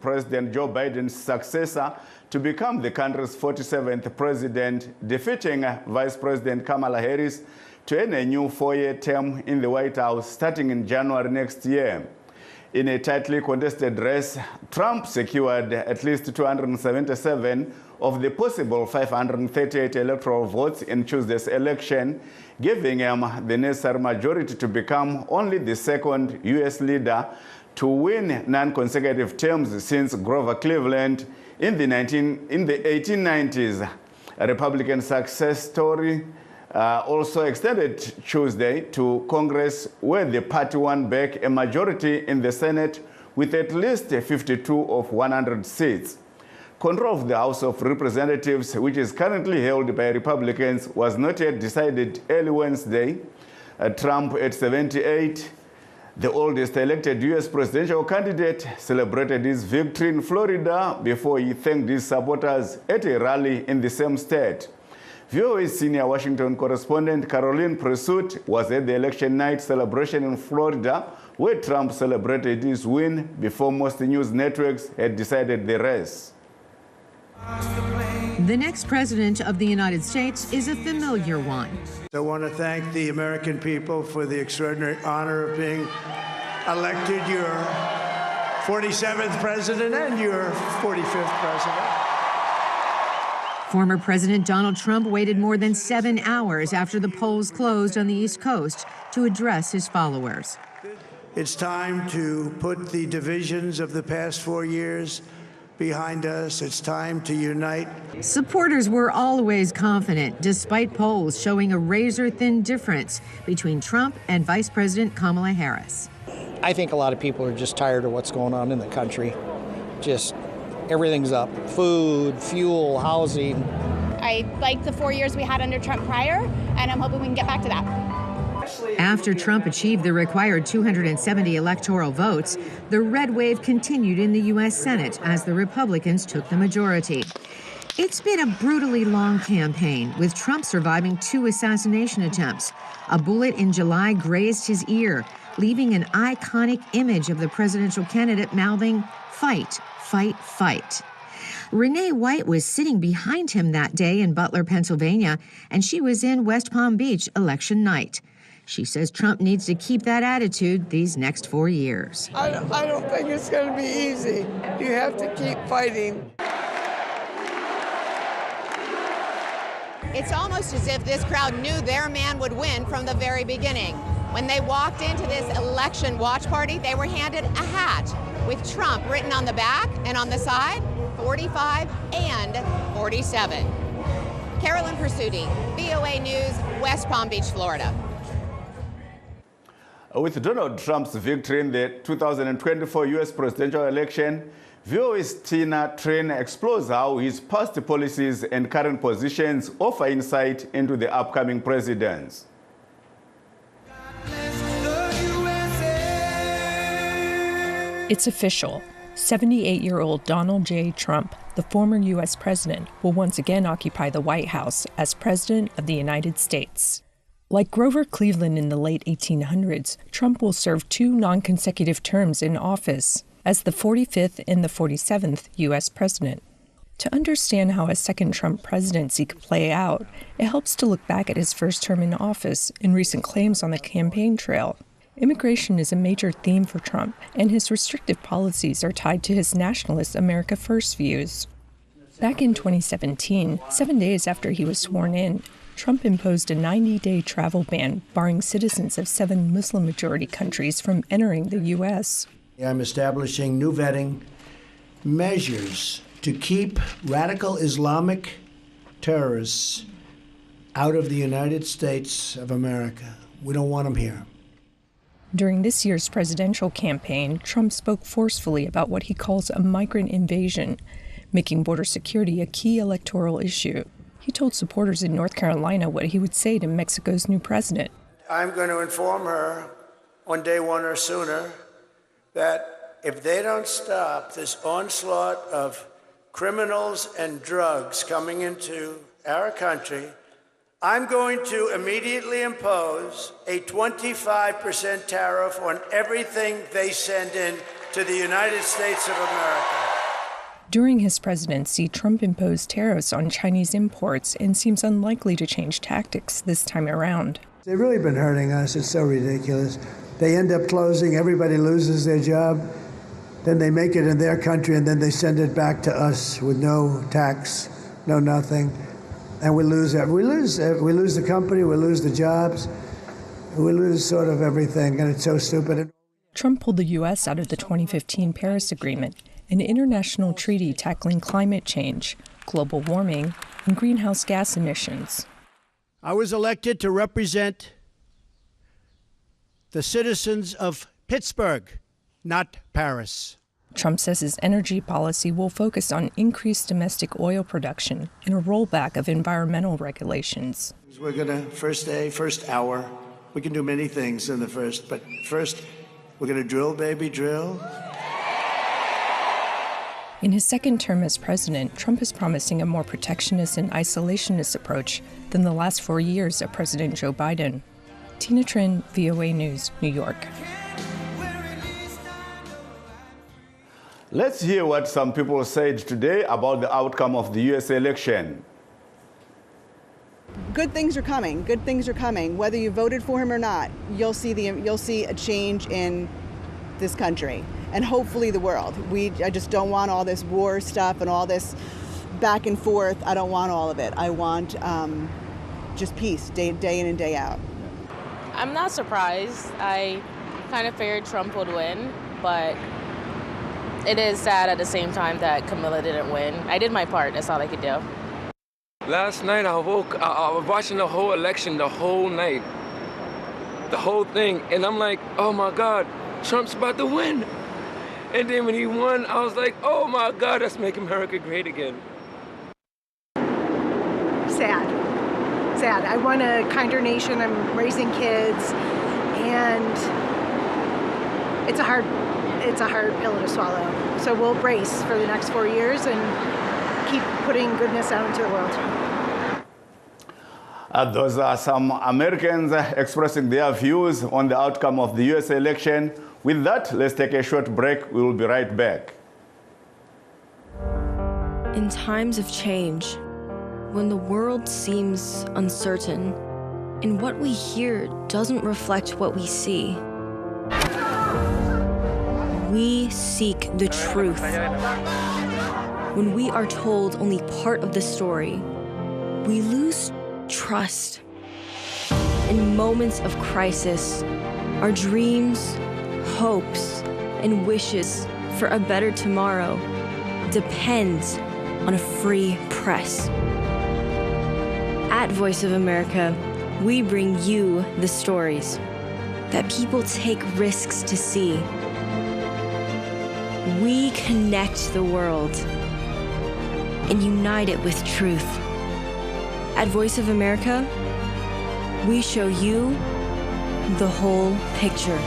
President Joe Biden's successor to become the country's 47th president, defeating Vice President Kamala Harris to earn a new 4-year term in the White House starting in January next year. In a tightly contested race, Trump secured at least 277 of the possible 538 electoral votes in Tuesday's election, giving him the necessary majority to become only the second U.S. leader to win non-consecutive terms since Grover Cleveland in the 1890s. A Republican success story also extended Tuesday to Congress, where the party won back a majority in the Senate with at least 52 of 100 seats. Control of the House of Representatives, which is currently held by Republicans, was not yet decided early Wednesday. Trump, at 78, the oldest elected U.S. presidential candidate, celebrated his victory in Florida before he thanked his supporters at a rally in the same state. VOA's senior Washington correspondent Caroline Presut was at the election night celebration in Florida, where Trump celebrated his win before most news networks had decided the race. The next president of the United States is a familiar one. I want to thank the American people for the extraordinary honor of being elected your 47th president and your 45th president. Former President Donald Trump waited more than 7 hours after the polls closed on the East Coast to address his followers. It's time to put the divisions of the past 4 years behind us. It's time to unite. Supporters were always confident, despite polls showing a razor-thin difference between Trump and Vice President Kamala Harris. I think a lot of people are just tired of what's going on in the country. Just everything's up. Food, fuel, housing. I like the 4 years we had under Trump prior, and I'm hoping we can get back to that. After Trump achieved the required 270 electoral votes, the red wave continued in the U.S. Senate as the Republicans took the majority. It's been a brutally long campaign, with Trump surviving 2 assassination attempts. A bullet in July grazed his ear, leaving an iconic image of the presidential candidate mouthing, "Fight, fight, fight." Renee White was sitting behind him that day in Butler, Pennsylvania, and she was in West Palm Beach election night. She says Trump needs to keep that attitude these next 4 years. I don't think it's going to be easy. You have to keep fighting. It's almost as if this crowd knew their man would win from the very beginning. When they walked into this election watch party, they were handed a hat with Trump written on the back and on the side, 45 and 47. Carolyn Pursuti, VOA News, West Palm Beach, Florida. With Donald Trump's victory in the 2024 U.S. presidential election, VOA's Tina Train explores how his past policies and current positions offer insight into the upcoming presidents. It's official. 78-year-old Donald J. Trump, the former U.S. president, will once again occupy the White House as President of the United States. Like Grover Cleveland in the late 1800s, Trump will serve 2 non-consecutive terms in office as the 45th and the 47th U.S. president. To understand how a second Trump presidency could play out, it helps to look back at his first term in office and recent claims on the campaign trail. Immigration is a major theme for Trump, and his restrictive policies are tied to his nationalist America First views. Back in 2017, 7 days after he was sworn in, Trump imposed a 90-day travel ban, barring citizens of 7 Muslim-majority countries from entering the U.S. I'm establishing new vetting measures to keep radical Islamic terrorists out of the United States of America. We don't want them here. During this year's presidential campaign, Trump spoke forcefully about what he calls a migrant invasion, making border security a key electoral issue. He told supporters in North Carolina what he would say to Mexico's new president. I'm going to inform her on day 1 or sooner that if they don't stop this onslaught of criminals and drugs coming into our country, I'm going to immediately impose a 25% tariff on everything they send in to the United States of America. During his presidency, Trump imposed tariffs on Chinese imports and seems unlikely to change tactics this time around. They've really been hurting us. It's so ridiculous. They end up closing, everybody loses their job, then they make it in their country, and then they send it back to us with no tax, no nothing, and we lose it. We lose the company, we lose the jobs, we lose sort of everything, and it's so stupid. Trump pulled the U.S. out of the 2015 Paris Agreement, an international treaty tackling climate change, global warming, and greenhouse gas emissions. I was elected to represent the citizens of Pittsburgh, not Paris. Trump says his energy policy will focus on increased domestic oil production and a rollback of environmental regulations. We're going to, first day, first hour, we can do many things in the first, but first, we're going to drill, baby, drill. In his second term as president, Trump is promising a more protectionist and isolationist approach than the last 4 years of President Joe Biden. Tina Trin, VOA News, New York. Let's hear what some people said today about the outcome of the U.S. election. Good things are coming. Good things are coming. Whether you voted for him or not, you'll see a change in this country and hopefully the world. I just don't want all this war stuff and all this back and forth. I don't want all of it. I want just peace, day in and day out. I'm not surprised. I kind of figured Trump would win, but it is sad at the same time that Camilla didn't win. I did my part. That's all I could do. Last night I was watching the whole election the whole night, the whole thing, and I'm like, oh my God, Trump's about to win. And then when he won, I was like, oh my God, let's make America great again. Sad. I want a kinder nation. I'm raising kids, and it's a hard pill to swallow. So we'll brace for the next 4 years and keep putting goodness out into the world. Those are some Americans expressing their views on the outcome of the U.S. election. With that, let's take a short break. We will be right back. In times of change, when the world seems uncertain and what we hear doesn't reflect what we see, we seek the truth. When we are told only part of the story, we lose trust. In moments of crisis, our dreams, hopes, and wishes for a better tomorrow depends on a free press. At Voice of America, we bring you the stories that people take risks to see. We connect the world and unite it with truth. At Voice of America, we show you the whole picture.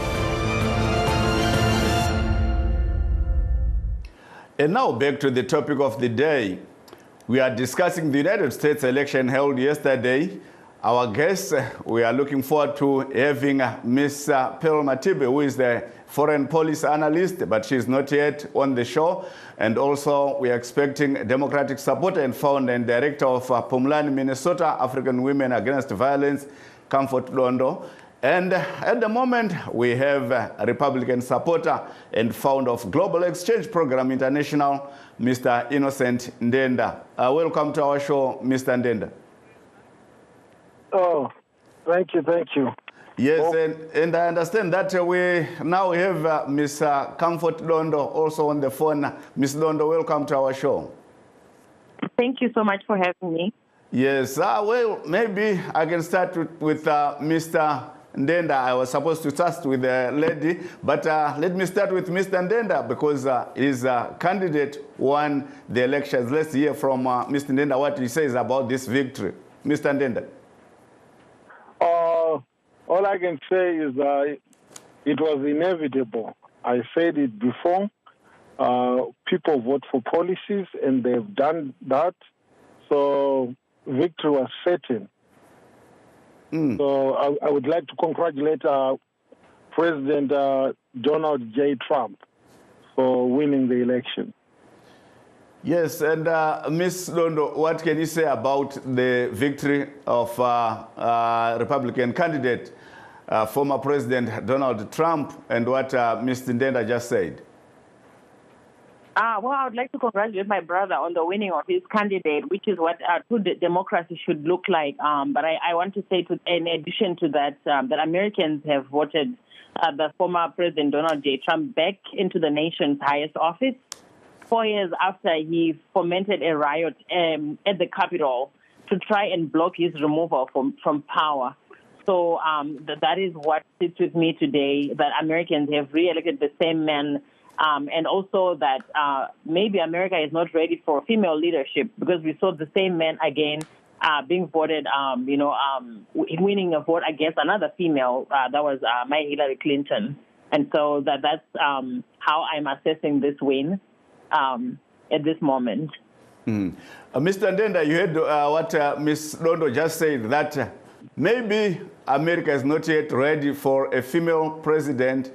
And now back to the topic of the day. We are discussing the United States election held yesterday. Our guests, we are looking forward to having Ms. Pearl Matibe, who is the foreign policy analyst, but she's not yet on the show. And also, we are expecting Democratic supporter and founder and director of Pumlani, Minnesota, African Women Against Violence, Comfort Londo. And at the moment, we have a Republican supporter and founder of Global Exchange Program International, Mr. Innocent Ndenda. Welcome to our show, Mr. Ndenda. Oh, thank you. Yes, and I understand that we now have Ms. Comfort Londo also on the phone. Ms. Londo, welcome to our show. Thank you so much for having me. Yes, well, maybe I can start with Mr. Ndenda. I was supposed to start with the lady, but let me start with Mr. Ndenda because his candidate won the elections. Let's hear from Mr. Ndenda what he says about this victory. Mr. Ndenda. All I can say is it was inevitable. I said it before. People vote for policies, and they've done that. So victory was certain. So I would like to congratulate President Donald J. Trump for winning the election. Yes, and Ms. Londo, what can you say about the victory of Republican candidate, former President Donald Trump, and what Mr. Ndenda just said? Well, I would like to congratulate my brother on the winning of his candidate, which is what true democracy should look like. But I want to say, in addition to that, that Americans have voted the former President Donald J. Trump back into the nation's highest office 4 years after he fomented a riot at the Capitol to try and block his removal from power. So that is what sits with me today, that Americans have re-elected the same man, and also that maybe America is not ready for female leadership, because we saw the same man again being voted, winning a vote against another female, that was Hillary Clinton. And so that's how I'm assessing this win at this moment. Mr. Ndenda, you heard what Ms. Londo just said, that maybe America is not yet ready for a female president,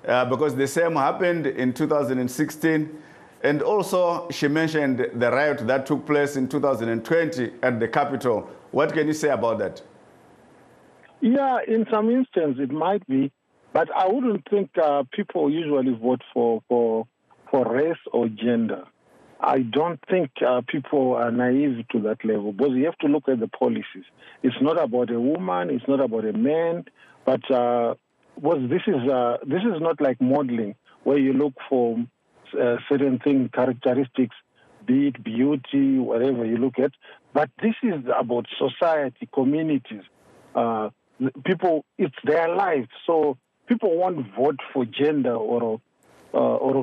because the same happened in 2016. And also, she mentioned the riot that took place in 2020 at the Capitol. What can you say about that? Yeah, in some instances it might be, but I wouldn't think people usually vote for race or gender. I don't think people are naive to that level, because you have to look at the policies. It's not about a woman, it's not about a man, but this is not like modeling where you look for certain things, characteristics, be it beauty, whatever you look at. But this is about society, communities, people. It's their life, so people won't vote for gender or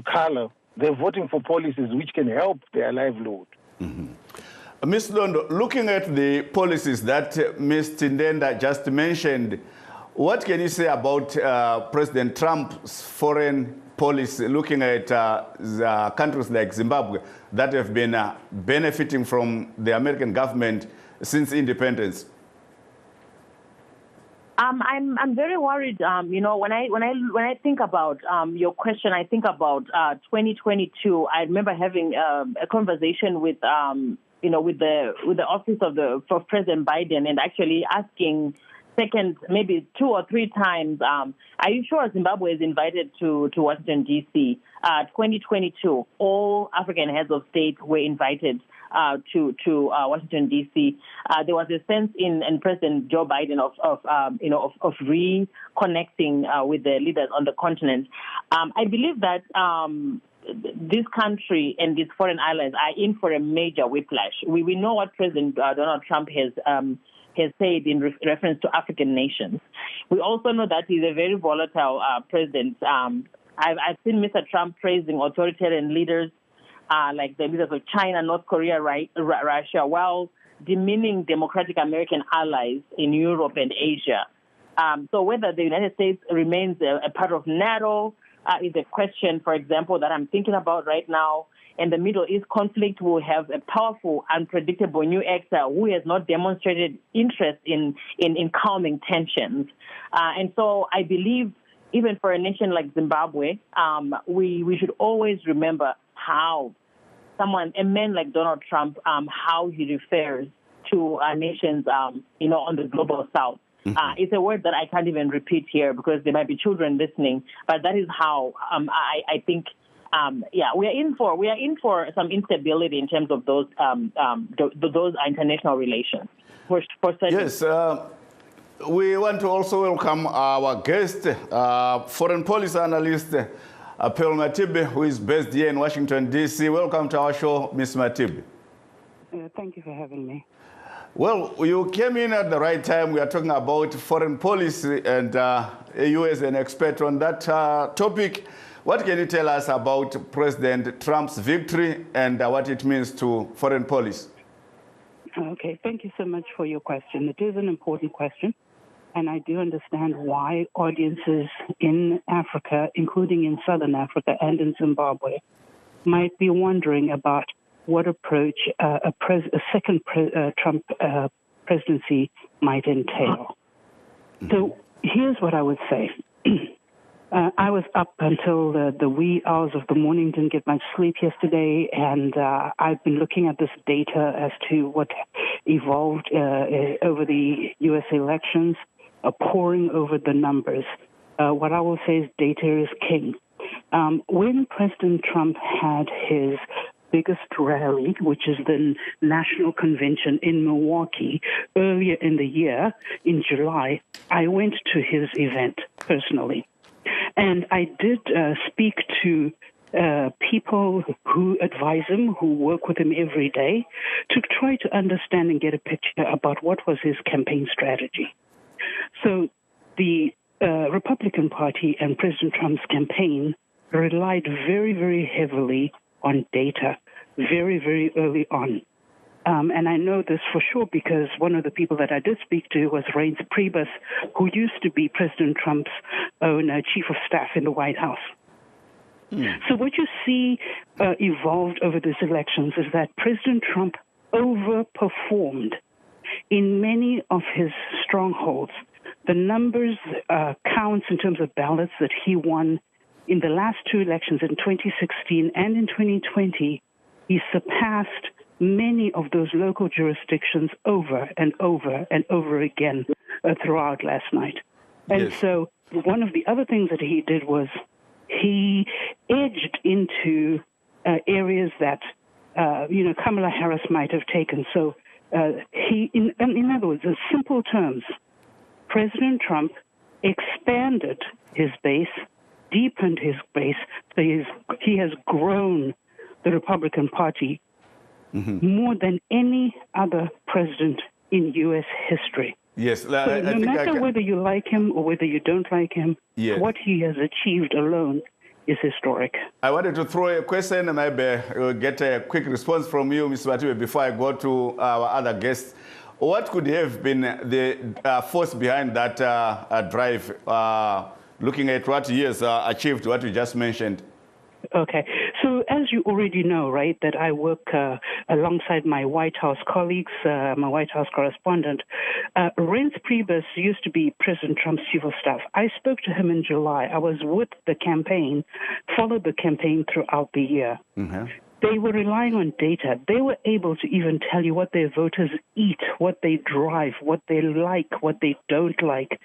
color. They're voting for policies which can help their livelihood. Mm-hmm. Ms. Londo, looking at the policies that Mr. Ndenda just mentioned, what can you say about President Trump's foreign policy, looking at countries like Zimbabwe that have been benefiting from the American government since independence? I'm very worried. When I think about your question, I think about 2022. I remember having a conversation with with the office of President Biden, and actually asking maybe 2 or 3 times, are you sure Zimbabwe is invited to Washington, D.C.? 2022, all African heads of state were invited to Washington, D.C. There was a sense in President Joe Biden of reconnecting with the leaders on the continent. I believe that this country and its foreign allies are in for a major whiplash. We know what President Donald Trump has said in reference to African nations. We also know that he's a very volatile president. I've seen Mr. Trump praising authoritarian leaders like the leaders of China, North Korea, Russia, while demeaning democratic American allies in Europe and Asia. So whether the United States remains a part of NATO is a question, for example, that I'm thinking about right now. And the Middle East conflict will have a powerful, unpredictable new actor who has not demonstrated interest in calming tensions. And so I believe even for a nation like Zimbabwe, we should always remember how a man like Donald Trump, how he refers to nations, on the global south. It's a word that I can't even repeat here because there might be children listening, but that is how I think. We are in for some instability in terms of those international relations. For yes, we want to also welcome our guest, foreign policy analyst, Pearl Matibe, who is based here in Washington, D.C. Welcome to our show, Ms. Matibe. Thank you for having me. Well, you came in at the right time. We are talking about foreign policy, and you as an expert on that topic. What can you tell us about President Trump's victory and what it means to foreign policy? Okay, thank you so much for your question. It is an important question, and I do understand why audiences in Africa, including in Southern Africa and in Zimbabwe, might be wondering about what approach a second Trump presidency might entail. So here's what I would say. I was up until the wee hours of the morning, didn't get much sleep yesterday, and I've been looking at this data as to what evolved over the U.S. elections, poring over the numbers. What I will say is data is king. When President Trump had his biggest rally, which is the National Convention in Milwaukee earlier in the year, in July, I went to his event personally. And I did speak to people who advise him, who work with him every day, to try to understand and get a picture about what was his campaign strategy. So the Republican Party and President Trump's campaign relied very, very heavily on data very, very early on. And I know this for sure because one of the people that I did speak to was Reince Priebus, who used to be President Trump's own chief of staff in the White House. So what you see evolved over these elections is that President Trump overperformed in many of his strongholds. The numbers counts in terms of ballots that he won in the last two elections in 2016 and in 2020, he surpassed many of those local jurisdictions over and over and over again throughout last night. And so one of the other things that he did was he edged into areas that, Kamala Harris might have taken. So in other words, in simple terms, President Trump expanded his base, deepened his base, so he has grown the Republican Party more than any other president in U.S. history. Yes. So no matter whether you like him or whether you don't like him, what he has achieved alone is historic. I wanted to throw a question and maybe get a quick response from you, Ms. Matibe, before I go to our other guests. What could have been the force behind that drive, looking at what he has achieved, what you just mentioned? Okay. So as you already know, right, that I work alongside my White House colleagues, my White House correspondent. Reince Priebus used to be President Trump's chief of staff. I spoke to him in July. I was with the campaign, followed the campaign throughout the year. They were relying on data. They were able to even tell you what their voters eat, what they drive, what they like, what they don't like.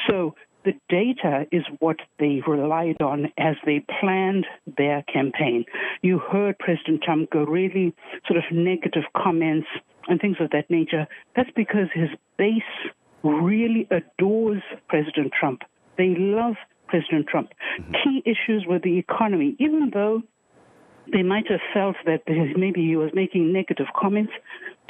So the data is what they relied on as they planned their campaign. You heard President Trump go really sort of negative comments and things of that nature. That's because his base really adores President Trump. They love President Trump. Key issues were the economy, even though they might have felt that maybe he was making negative comments.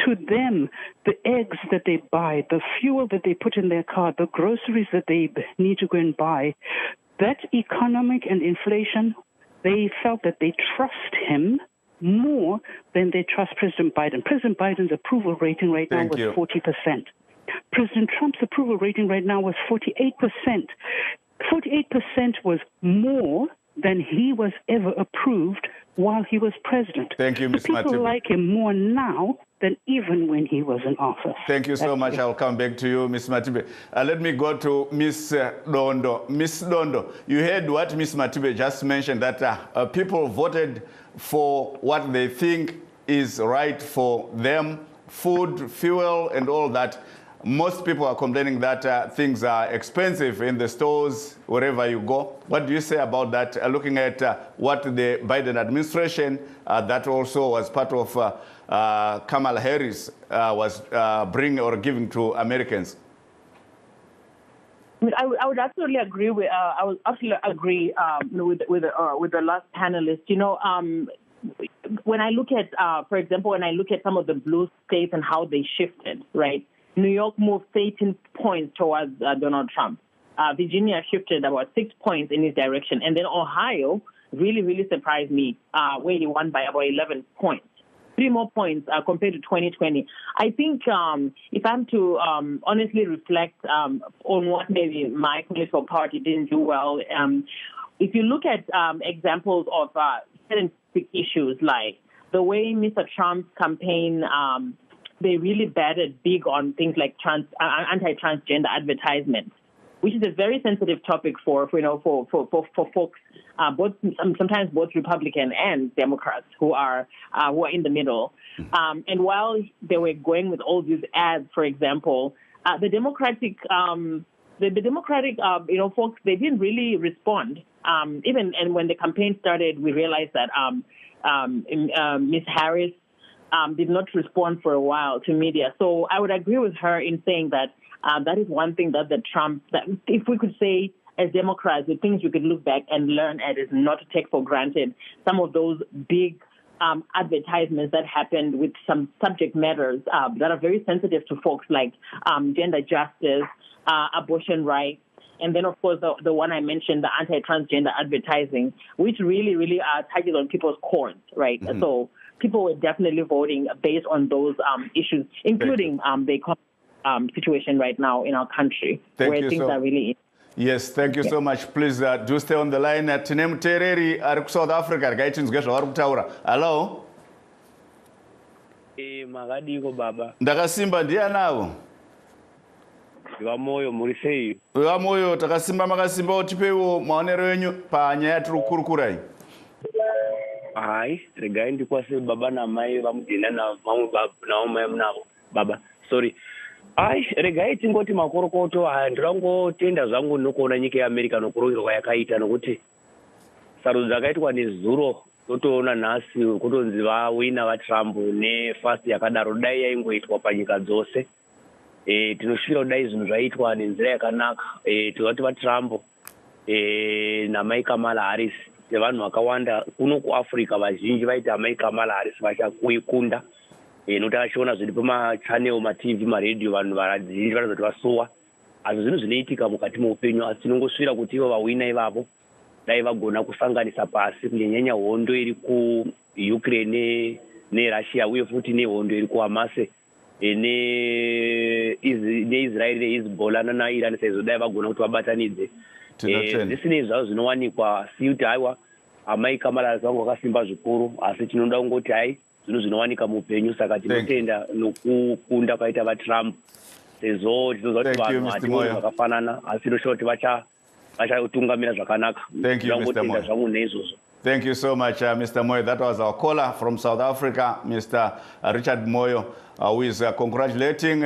To them, the eggs that they buy, the fuel that they put in their car, the groceries that they need to go and buy, that economic and inflation, they felt that they trust him more than they trust President Biden. President Biden's approval rating right now was 40%. President Trump's approval rating right now was 48%. 48% was more than he was ever approved while he was president. Thank you, Ms. People Matibe. like him more now than even when he was in office. Thank you so much. I'll come back to you, Ms. Matibe. Let me go to Ms. Dondo. Ms. Dondo, you heard what Ms. Matibe just mentioned, that people voted for what they think is right for them, food, fuel, and all that. Most people are complaining that things are expensive in the stores, wherever you go. What do you say about that? Looking at what the Biden administration, that also was part of Kamala Harris, was bringing or giving to Americans. I would absolutely agree with. I would absolutely agree with the last panelist. You know, when I look at, for example, when I look at some of the blue states and how they shifted, right? New York moved 13 points towards Donald Trump. Virginia shifted about 6 points in his direction. And then Ohio really, really surprised me, where he won by about 11 points. 3 more points compared to 2020. I think if I'm to honestly reflect on what maybe my political party didn't do well, if you look at examples of certain big issues, like the way Mr. Trump's campaign they really batted big on things like anti-transgender advertisements. which is a very sensitive topic for folks, sometimes both Republican and Democrats who are in the middle. And while they were going with all these ads, for example, the Democratic folks, they didn't really respond. And when the campaign started, we realized that Ms. Harris did not respond for a while to media. So I would agree with her in saying that that is one thing that that if we could say as Democrats, the things we could look back and learn at is not to take for granted some of those big advertisements that happened with some subject matters that are very sensitive to folks, like gender justice, abortion rights, and then, of course, the one I mentioned, the anti-transgender advertising, which really, really touches on people's cords, right? Mm-hmm. So people were definitely voting based on those issues, including the economic situation right now in our country, where things are really... Yes, thank you so much. Please do stay on the line. Tine mutereri ari South Africa rikaitinzwe zvavari kutaura. Hello? Makadiko baba. Ndakasimba ndianawo. Vamoyo muri sei? Vamoyo takasimba makasimba otipewo maonero enyu panyaya tiri kukurukura iyi. Hai, regai ndikwase baba namai vamudhina navamwe naomai munavo. Baba, sorry. Ai, regai tingoti makorokoto ndingangotenda zvangu nokuona nyika yeAmerica nokuroverwa yakaita nokuti sarudzo dzakaitwa nezuro totoona nhasi kutonzi vawina vaTrump nefasti yakadaro dai yaingoitwa panyika dzose. Tinosvira kudai zvinhu zvaitwa nenzira yakanaka. Tinoti vaTrump namai Kamala Harris sevanhu vakawanda kuno kuAfrica vazhinji vaiti amai Kamala Harris vachakunda. Nokuti achiona zviri pamachanel, maTV, maredhiyo, vanhu vazhinji vanozoti vasuwa. Asi zvinhu zvinoitika mukati meupenyu, asi tinongosvira kuti ivo vawina ivavo dai vagona kusanganisa pasi kunyanya hondo iri kuUkraine neRussia, uye futi nehondo iri kuHamas neIsrael neHezbollah naIran, sezvo dai vagona kuti vabatanidze. Zvisinei zvavo zvinowanikwa, si kuti haiwa amai Kamala Harris vangu vakasimba zvikuru, asi tinoda kungoti hai zvinhu zvinowanika muupenyu, saka tinotenda nokukunda kwaita vaTrump, sezvo tinoziva kuti vanhu hationi vakafanana, asi tinoshuva kuti vachatungamira zvakanaka. Ndangotenda zvangu neizvozvo. Thank you so much, Mr. Moyo. That was our caller from South Africa, Mr. Richard Moyo, who is congratulating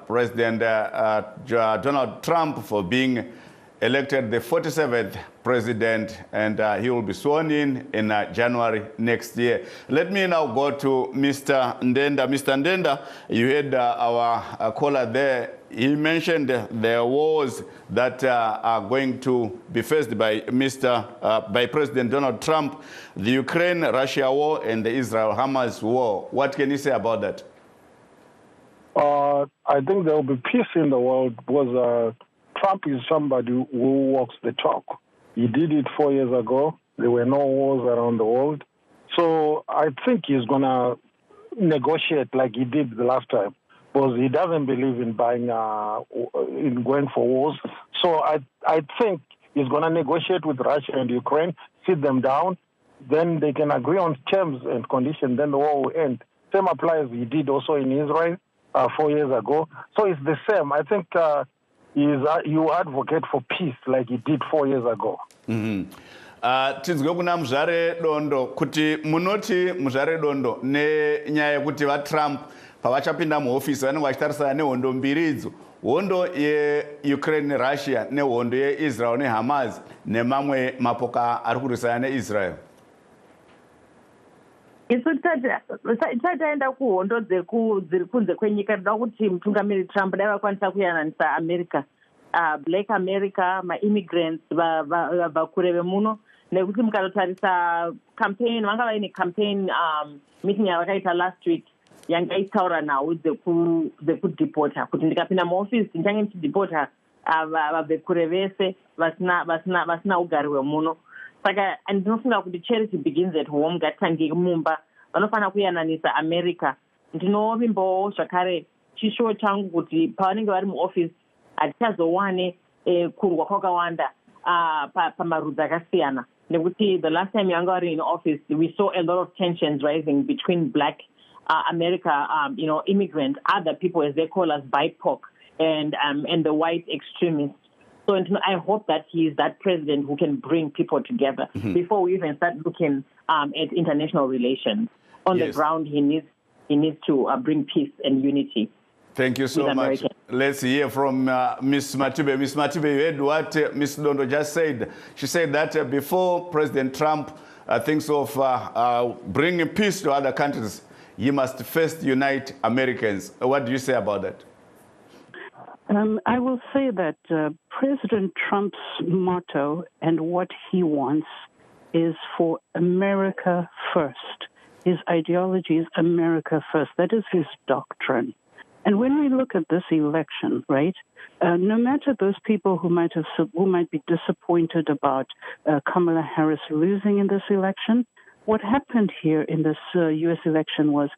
President Donald Trump for being elected the 47th president, and he will be sworn in January next year. Let me now go to Mr. Ndenda. Mr. Ndenda, you heard our caller there. He mentioned the wars that are going to be faced by President Donald Trump, the Ukraine-Russia war and the Israel-Hamas war. What can you say about that? I think there will be peace in the world because Trump is somebody who walks the talk. He did it 4 years ago. There were no wars around the world. So I think he's going to negotiate like he did the last time, because he doesn't believe in in going for wars. So I think he's going to negotiate with Russia and Ukraine, sit them down, then they can agree on terms and conditions, then the war will end. Same applies he did also in Israel 4 years ago. So it's the same. I think you advocate for peace like he did 4 years ago. Tinzwe kuna muzvare dondo kuti munoti muzvare dondo nenyaya yekuti vaTrump pavachapinda muofisi vanenge vachitarisana nehondo mbiri idzo, hondo yeUkraine neRussia nehondo yeIsrael neHamas nemamwe mapoka ari kurwisana neIsrael. Isu tataenda kuhondo dziri kunze kwenyika, toda kuti mutungamiri Trump dai vakwanisa kuyananisa America, Black America, ma-immigrants, vakure vemuno, nekuti mukatotarisa campaign, vanga vaine campaign meeting yavakaita last week yanga itaura nhau dzekudhipota, kuti ndikapinda muofisi ndichange ndichidhipota vabvekure vese vasina ugari hwemuno. Saka ndinofunga kuti charity begins at home, ngatitange mumba. Vanofanira kuyananisa America. Ndinovimbawo zvakare chishuwo changu kuti pavanenge vari muofisi hatichazowane kurwa kwakawanda pamarudzi akasiyana, nekuti the last time yanga vari in office we saw a lot of tensions rising between Black America, immigrants, other people as they call us BIPOC, and the white extremists. So I hope that he is that president who can bring people together before we even start looking at international relations. On the ground, he needs to bring peace and unity. Thank you so much. Let's hear from Ms. Matibe. Ms. Matibe, you heard what Ms. Dondo just said. She said that before President Trump thinks of bringing peace to other countries, he must first unite Americans. What do you say about that? I will say that President Trump's motto and what he wants is for America first. His ideology is America first. That is his doctrine. And when we look at this election, right, no matter those people who might be disappointed about Kamala Harris losing in this election, what happened here in this U.S. election was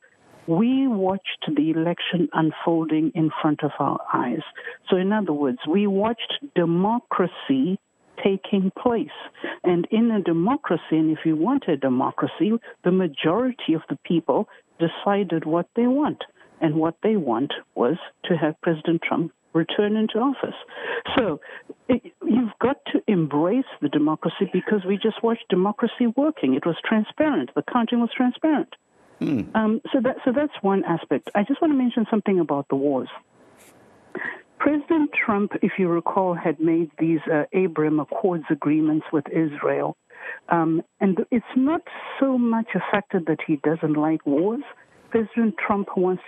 we watched the election unfolding in front of our eyes. So in other words, we watched democracy taking place. And in a democracy, and if you want a democracy, the majority of the people decided what they want. And what they want was to have President Trump return into office. So you've got to embrace the democracy because we just watched democracy working. It was transparent. The counting was transparent. So that's one aspect. I just want to mention something about the wars. President Trump, if you recall, had made these Abraham Accords agreements with Israel. And it's not so much a factor that he doesn't like wars. President Trump wants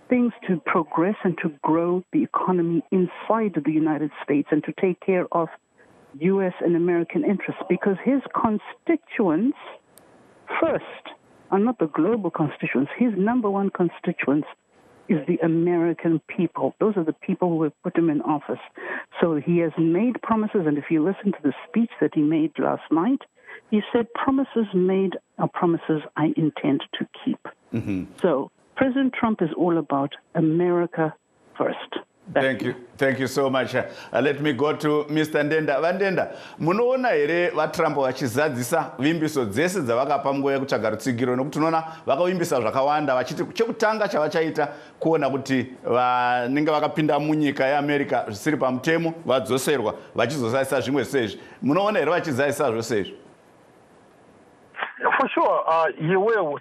things to progress and to grow the economy inside the United States and to take care of U.S. and American interests because his constituents first are not the global constituents. His number one constituents is the American people. Those are the people who have put him in office. So he has made promises, and if you listen to the speech that he made last night, he said, promises made are promises I intend to keep. So President Trump is all about America first. Thank you so much. Let me go to Mr. Ndenda. Vandenda, munoona here vaTrump vachizadzisa vimbiso dzese dzavakapa nguva yekutsvaga rutsigiro nokuti unoona vakavimbisa zvakawanda vachiti chekutanga chavachaita kuona kuti vanenge vakapinda munyika yeAmerica zvisiri pamutemo vadzoserwa vachizozadzisa zvimwe sezvi. Munoona here vachizadzisa zvose izvi? For sure, he will.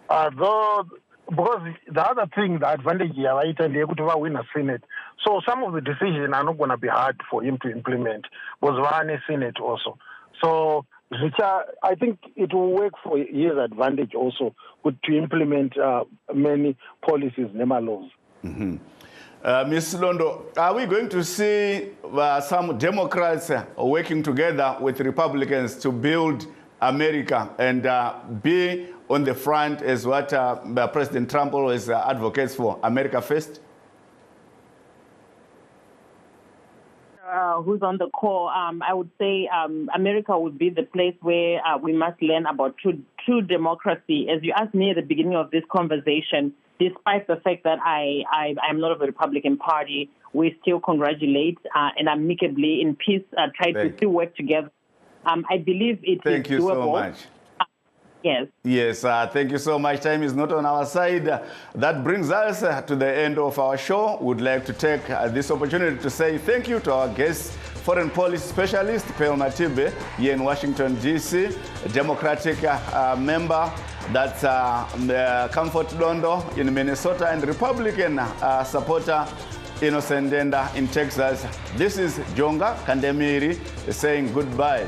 Though, because the other thing, the advantage here, right, and they're going to win a Senate. So some of the decisions are not going to be hard for him to implement. Was one a Senate also. So I think it will work for his advantage also to implement many policies, NEMA laws. Ms. Londo, are we going to see some Democrats working together with Republicans to build America and be on the front as what President Trump always advocates for, America first? Who's on the call? I would say America would be the place where we must learn about true democracy. As you asked me at the beginning of this conversation, despite the fact that I'm not of the Republican Party, we still congratulate and amicably in peace try to still work together. I believe it is doable. Thank you so much. Yes. Yes, thank you so much. Time is not on our side. That brings us to the end of our show. Would like to take this opportunity to say thank you to our guest, foreign policy specialist, Pearl Matibe, here in Washington, D.C., a Democratic member, that's Comfort Dondo in Minnesota, and Republican supporter, Innocent Ndenda in Texas. This is Jonga Kandemiri saying goodbye.